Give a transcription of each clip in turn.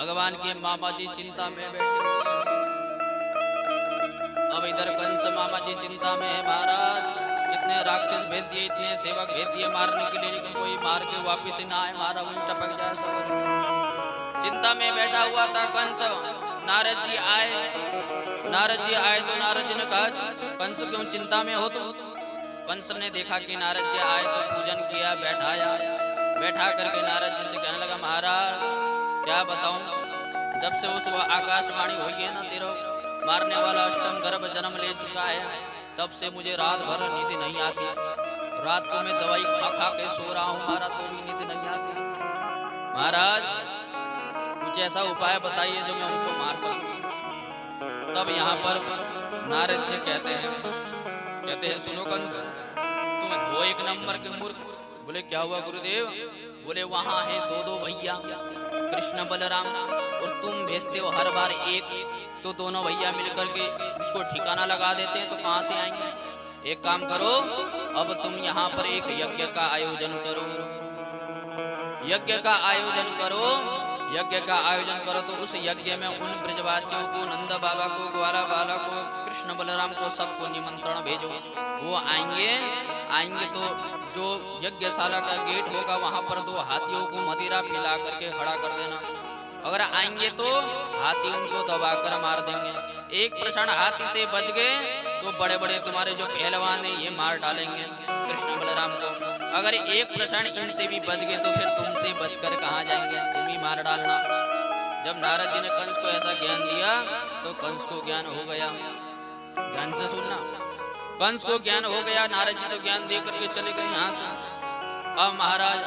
भगवान के मामा जी चिंता में बैठे। अब इधर कंस मामा जी चिंता में है, महाराज इतने राक्षस भेज दिए, इतने सेवक भेज दिए मारने के लिए, लेकिन कोई मार के वापिस ही ना आए, मारा वहीं टपक जाए सब। चिंता में बैठा हुआ था कंस। नारद जी आए। नारद जी आए तो नारद जी ने कहा, कंस क्यों चिंता में हो तुम? कंस ने देखा कि नारद जी आए तो पूजन किया, बैठाया। बैठा करके नारद जी से कहने लगा, महाराज क्या बताऊं, जब से उस आकाशवाणी हुई है ना, तेरा मारने वाला अष्टम गर्भ जन्म ले चुका है, तब से मुझे रात भर नींद नहीं आती। रात को मैं दवाई खा खा के सो रहा हूँ, मारा तो भी नींद नहीं आती। महाराज कुछ ऐसा उपाय बताइए जो मैं उनको मार सकूं। तब यहाँ पर नारद जी कहते हैं सुनो कंस, तुम वो एक नंबर के मूर्ख। बोले क्या हुआ गुरुदेव? बोले वहां है दो भैया, कृष्ण बलराम, और तुम भेजते हो हर बार एक, तो दोनों भैया मिलकर के उसको ठिकाना लगा देते हैं, तो कहाँ से आएंगे? एक काम करो, अब तुम यहाँ पर एक यज्ञ का आयोजन करो। यज्ञ का आयोजन करो, यज्ञ का आयोजन करो। तो उस यज्ञ में उन ब्रजवासियों को, नंद बाबा को, ग्वाला बाला को, कृष्ण बलराम को, सबको निमंत्रण भेजो। वो आएंगे तो जो यज्ञशाला का गेट होगा वहां पर 2 हाथियों को मदिरा पिला करके खड़ा कर देना। अगर आएंगे तो हाथी उनको दबाकर मार देंगे। एक प्रश्न हाथी से बच गए तो बड़े बड़े तुम्हारे जो पहलवान है ये मार डालेंगे कृष्ण बलराम को। अगर एक प्रश्न इनसे भी बच गए तो फिर तुमसे बचकर कहाँ जाएंगे, तुम ही मार डालना। जब नारद जी ने कंस को ऐसा ज्ञान दिया तो कंस को ज्ञान हो गया। ध्यान से सुनना, कंस को ज्ञान हो गया। नारद जी तो ज्ञान दे करके चले गए यहाँ से। अब महाराज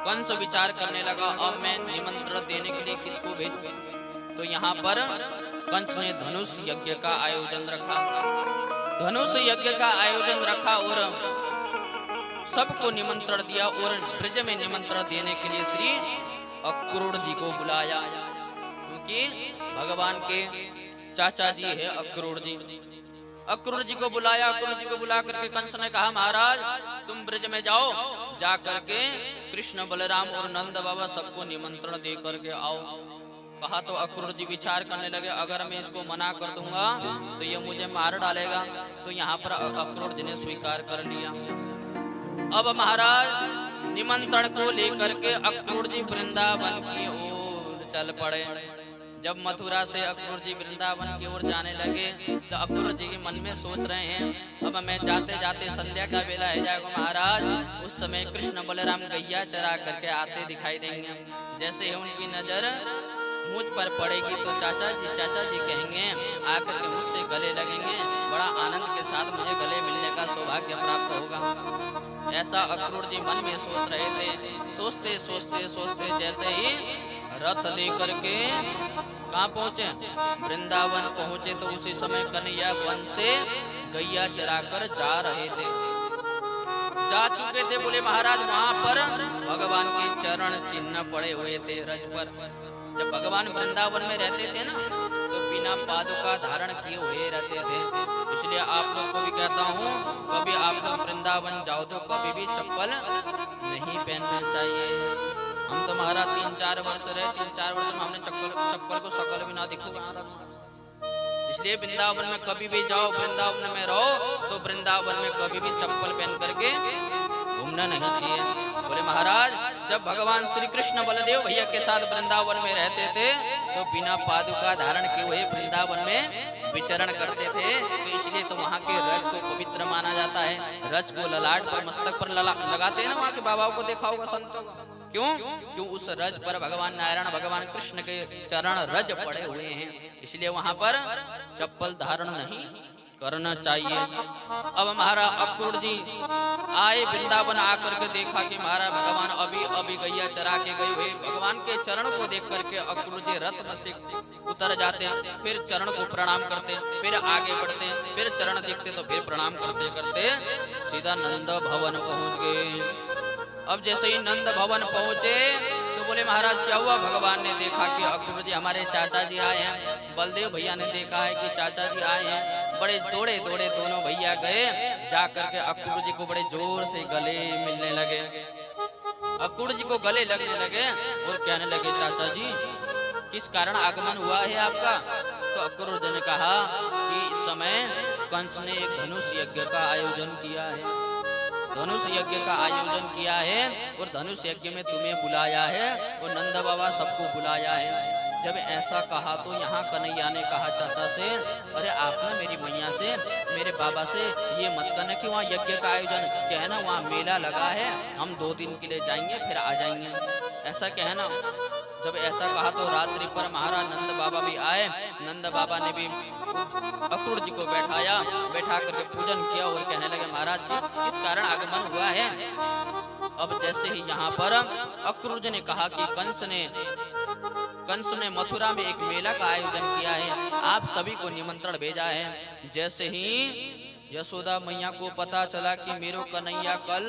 कंस विचार करने लगा, अब मैं निमंत्रण देने के लिए किसको भेजूं? तो यहाँ पर कंस ने धनुष यज्ञ का आयोजन रखा। धनुष यज्ञ का आयोजन रखा और सबको निमंत्रण दिया। और ब्रज में निमंत्रण देने के लिए श्री अक्रूर जी को बुलाया, क्योंकि भगवान के चाचा जी है अक्रूर जी। अक्रूर जी को बुलाया। अक्रूर जी को बुला करके कंस ने कहा, महाराज तुम ब्रज में जाओ, जा करके कृष्ण बलराम और नंद बाबा सबको निमंत्रण दे करके आओ। कहा तो अक्रूर जी विचार करने लगे, अगर मैं इसको मना कर दूंगा तो ये मुझे मार डालेगा। तो यहाँ पर अक्रूर जी ने स्वीकार कर लिया। अब महाराज निमंत्रण को लेकर के अक्रूर जी वृंदावन की ओर चल पड़े। जब मथुरा से अक्रूर जी वृंदावन की ओर जाने लगे तो अक्रूर जी के मन में सोच रहे हैं, अब मैं जाते जाते संध्या का बेला है जाएगा महाराज, उस समय कृष्ण बलराम गैया चरा करके आते दिखाई देंगे। जैसे ही उनकी नजर मुझ पर पड़ेगी तो चाचा जी कहेंगे, आकर के मुझसे गले लगेंगे, बड़ा आनंद के साथ मुझे गले मिलने का सौभाग्य प्राप्त होगा। ऐसा अक्रूर जी मन में सोच रहे थे। सोचते सोचते सोचते जैसे ही रथ लेकर के कहाँ पहुँचे, वृंदावन पहुँचे, तो उसी समय कन्हैया वन से गैया चराकर जा रहे थे, जा चुके थे। बोले महाराज वहाँ पर भगवान के चरण चिन्ह पड़े हुए थे रज पर। जब भगवान वृंदावन में रहते थे ना तो बिना पादुका धारण किए हुए रहते थे। इसलिए आप लोग को भी कहता हूँ, कभी आप लोग वृंदावन जाओ तो कभी भी चप्पल नहीं पहनना चाहिए। हम तो महाराज 3-4 वर्ष रहे, 3-4 वर्ष में हमने चप्पल को शकल भी ना दिखो कहाँ रखना। इसलिए वृंदावन में कभी भी जाओ, वृंदावन में रहो तो वृंदावन में कभी भी चप्पल पहन करके घूमना नहीं चाहिए। बोले महाराज जब भगवान श्री कृष्ण बलदेव भैया के साथ वृंदावन में रहते थे तो बिना पादुका धारण किए हुए वृंदावन में विचरण करते थे। तो इसलिए तो वहाँ के रज को पवित्र माना जाता है। रज को ललाट पर, मस्तक पर लगाते हैं ना, वहाँ के बाबाओं को देखा होगा संतों को। क्यों उस रज पर भगवान नारायण, भगवान कृष्ण के चरण रज पड़े हुए हैं, इसलिए वहां पर चप्पल धारण नहीं करना चाहिए। अब हमारा अक्रूर जी आए वृंदावन, आकर के देखा कि महाराज भगवान अभी गैया चरा के गए हुए। भगवान के चरण को देख करके अक्रूर जी रथ में से उतर जाते हैं, फिर चरण को प्रणाम करते, फिर आगे बढ़ते, फिर चरण देखते तो फिर प्रणाम करते करते सीधा नंद भवन पहुंच गए। अब जैसे ही नंद भवन पहुंचे तो बोले महाराज क्या हुआ? भगवान ने देखा कि अक्रूर जी हमारे चाचा जी आए हैं। बलदेव भैया ने देखा है कि चाचा जी आए हैं। बड़े दौड़े दोनों भैया गए, जा करके अक्रूर जी को बड़े जोर से गले मिलने लगे। अक्रूर जी को गले लगने लगे और कहने लगे, चाचा जी किस कारण आगमन हुआ है आपका? तो अक्रूर जी ने कहा कि इस समय कंस ने एक धनुष यज्ञ का आयोजन किया है, धनुष यज्ञ का आयोजन किया है और धनुष यज्ञ में तुम्हें बुलाया है और नंद बाबा सबको बुलाया है। जब ऐसा कहा तो यहाँ कन्हैया ने कहा चाचा से, अरे आप ना मेरी मैया से, मेरे बाबा से ये मत कहना कि वहाँ यज्ञ का आयोजन, कहना वहाँ मेला लगा है, हम 2 दिन के लिए जाएंगे फिर आ जाएंगे, ऐसा कहना। जब ऐसा कहा तो रात्रि पर महाराज नंद बाबा भी आए। नंद बाबा ने भी अक्रूर जी को बैठा करके पूजन किया और कहने लगे, महाराज जी किस कारण आगमन हुआ है? अब जैसे ही यहाँ पर अक्रूर जी ने कहा कि कंस ने मथुरा में एक मेला का आयोजन किया है, आप सभी को निमंत्रण भेजा है। जैसे ही यशोदा मैया को पता चला कि मेरो कन्हैया कल